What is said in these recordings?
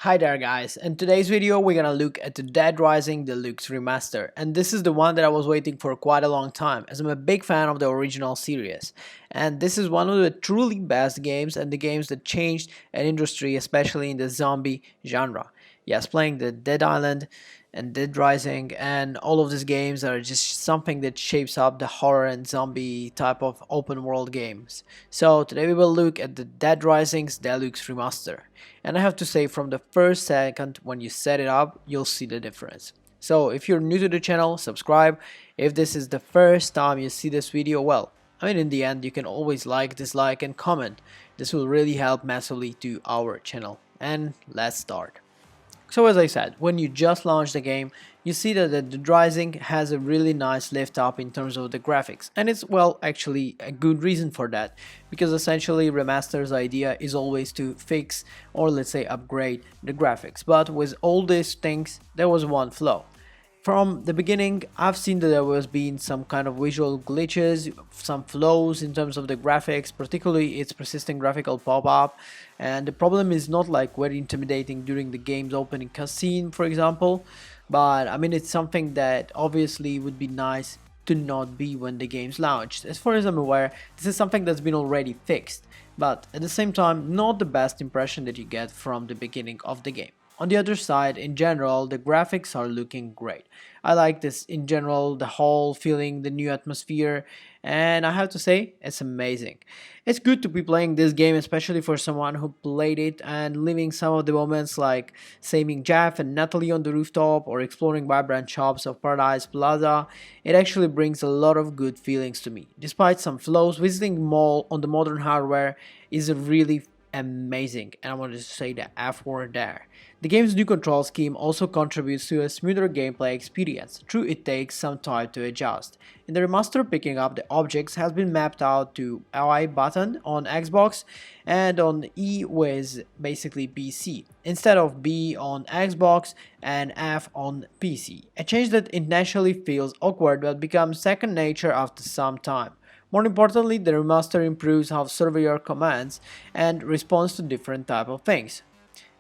Hi there guys, in today's video we're gonna look at the Dead Rising Deluxe Remaster, and this is the one that I was waiting for quite a long time as I'm a big fan of the original series, and this is one of the truly best games and the games that changed an industry, especially in the zombie genre. Yes, playing the Dead Island and Dead Rising and all of these games are just something that shapes up the horror and zombie type of open world games. So today we will look at the Dead Rising's Deluxe Remaster. And I have to say, from the first second when you set it up, you'll see the difference. So if you're new to the channel, subscribe. If this is the first time you see this video, well, I mean, in the end you can always like, dislike and comment. This will really help massively to our channel. And let's start. So as I said, when you just launch the game, you see that the Dead Rising has a really nice lift up in terms of the graphics, and it's, well, actually a good reason for that, because essentially Remaster's idea is always to fix or let's say upgrade the graphics, but with all these things there was one flaw. From the beginning, I've seen that there was been some kind of visual glitches, some flaws in terms of the graphics, particularly its persistent graphical pop-up, and the problem is not like very intimidating during the game's opening cutscene, for example, but I mean it's something that obviously would be nice to not be when the game's launched. As far as I'm aware, this is something that's been already fixed, but at the same time not the best impression that you get from the beginning of the game. On the other side, in general, the graphics are looking great. I like this in general, the whole feeling, the new atmosphere, and I have to say, it's amazing. It's good to be playing this game, especially for someone who played it and living some of the moments like saving Jeff and Natalie on the rooftop or exploring vibrant shops of Paradise Plaza. It actually brings a lot of good feelings to me. Despite some flaws, visiting mall on the modern hardware is a really amazing, and I wanted to say the F word there. The game's new control scheme also contributes to a smoother gameplay experience, true it takes some time to adjust. In the remaster, picking up the objects has been mapped out to I button on Xbox and on E with basically PC, instead of B on Xbox and F on PC, a change that initially feels awkward but becomes second nature after some time. More importantly, the remaster improves how surveyor commands and responds to different type of things.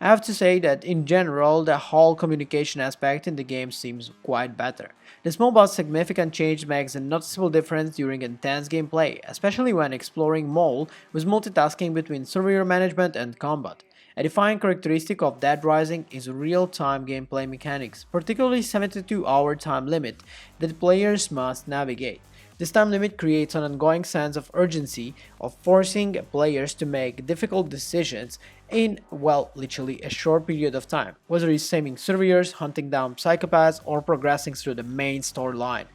I have to say that in general, the whole communication aspect in the game seems quite better. The small but significant change makes a noticeable difference during intense gameplay, especially when exploring mall with multitasking between surveyor management and combat. A defining characteristic of Dead Rising is real-time gameplay mechanics, particularly 72-hour time limit that players must navigate. This time limit creates an ongoing sense of urgency of forcing players to make difficult decisions in, well, literally a short period of time, whether it's saving surveyors, hunting down psychopaths, or progressing through the main storyline.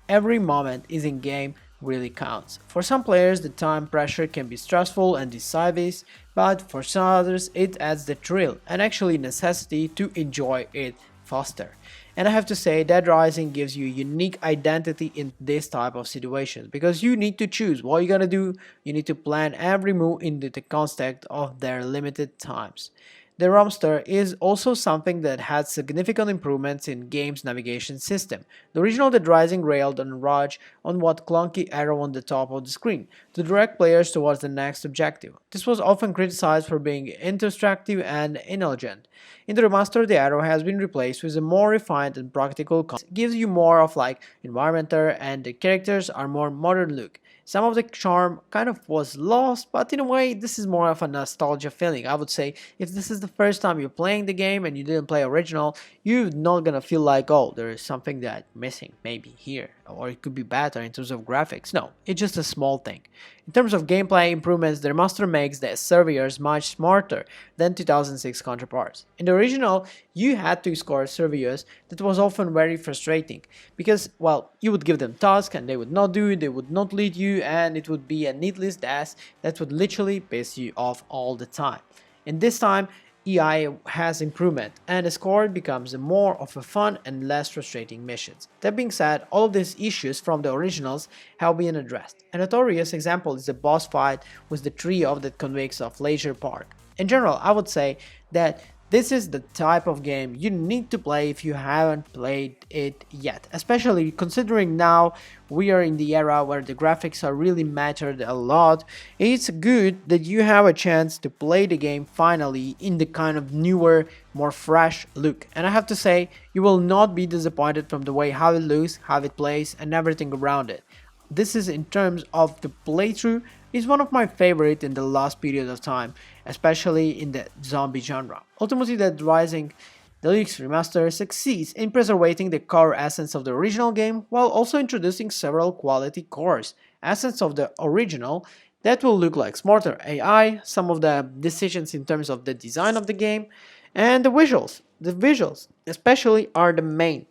Every moment is in game really counts. For some players, the time pressure can be stressful and decisive, but for some others, it adds the thrill and actually necessity to enjoy it faster. And I have to say, Dead Rising gives you a unique identity in this type of situations, because you need to choose what you're gonna do, you need to plan every move in the context of their limited times. The Romster is also something that had significant improvements in game's navigation system. The original Dead Rising railed on Raj on what clunky arrow on the top of the screen to direct players towards the next objective. This was often criticized for being introspective and inelegant. In the remaster, the arrow has been replaced with a more refined and practical concept. It gives you more of like environmental, and the characters are more modern look. Some of the charm kind of was lost, but in a way this is more of a nostalgia feeling. I would say if this is the first time you're playing the game and you didn't play original, you're not gonna feel like, oh, there is something that missing maybe here, or it could be better in terms of graphics. No, it's just a small thing. In terms of gameplay improvements, the remaster makes the surveyors much smarter than 2006 counterparts. In the original, you had to score surveyors that was often very frustrating, because, well, you would give them tasks and they would not do it, they would not lead you, and it would be a needless task that would literally piss you off all the time. In this time, EI has improvement, and the score becomes more of a fun and less frustrating missions. That being said, all of these issues from the originals have been addressed. A notorious example is the boss fight with the trio that convicts of Leisure Park. In general, I would say that This is the type of game you need to play if you haven't played it yet, especially considering now we are in the era where the graphics are really mattered a lot. It's good that you have a chance to play the game finally in the kind of newer, more fresh look. And I have to say, you will not be disappointed from the way how it looks, how it plays, and everything around it. This is in terms of the playthrough is one of my favorite in the last period of time, especially in the zombie genre. Ultimately, Dead Rising Deluxe Remaster succeeds in preserving the core essence of the original game while also introducing several quality cores, essence of the original that will look like smarter AI, some of the decisions in terms of the design of the game, and the visuals. The visuals especially are the main.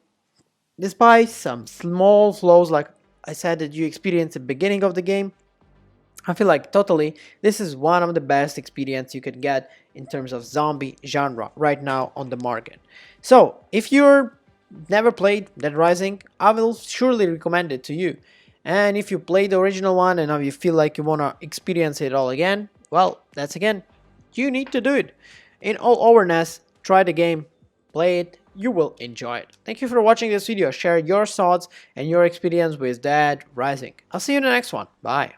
Despite some small flaws like I said that you experience at the beginning of the game, I feel like totally this is one of the best experience you could get in terms of zombie genre right now on the market. So if you're never played Dead Rising, I will surely recommend it to you. And if you played the original one and now you feel like you wanna experience it all again, well, that's again, you need to do it. In all overness, try the game, play it, you will enjoy it. Thank you for watching this video. Share your thoughts and your experience with Dead Rising. I'll see you in the next one. Bye.